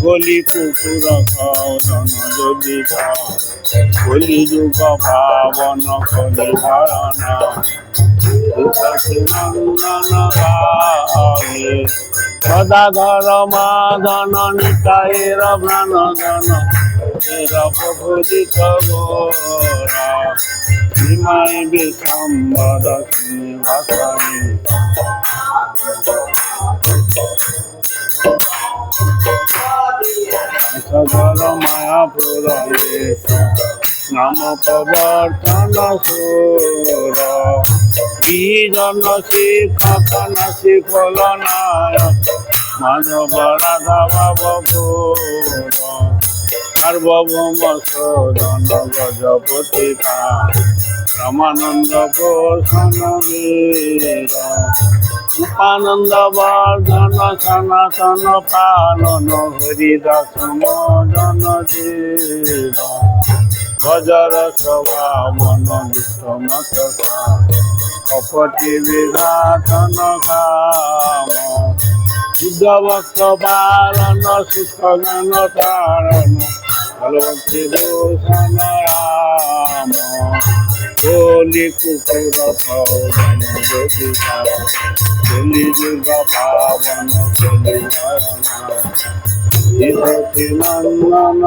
বলি কুকুর জন যদি কলি যুগ পাবন কলি ধারণা নন্দন গায়ে সদাগর মাধন নিতায়ের প্রাণধন প্রভুদিত গোরা সীমাই বিশম্বর শ্রীনিবাসনী সদর মায়াপুর নাম প্রবর্তন সুর বিজন শিক্ষক নাসি ফলনায়ক মাধব রাধা ভাব গৌর সার্বভৌম সদন গজপতি রামানন্দ পোষণ বীর উপানন্দ বর্ধন সনাতন পালন হরিদাস মদন দেব ভজর সভাবন বিশ্বমত কপটি বিঘাতন কাম শুদ্ধ ভক্ত পালন সুস্থ জ্ঞান তারণ ভগবতী ভূষণ রাম বলি কুকুর সৌজন যদি কলি যুগ পাবন কলি নন্দন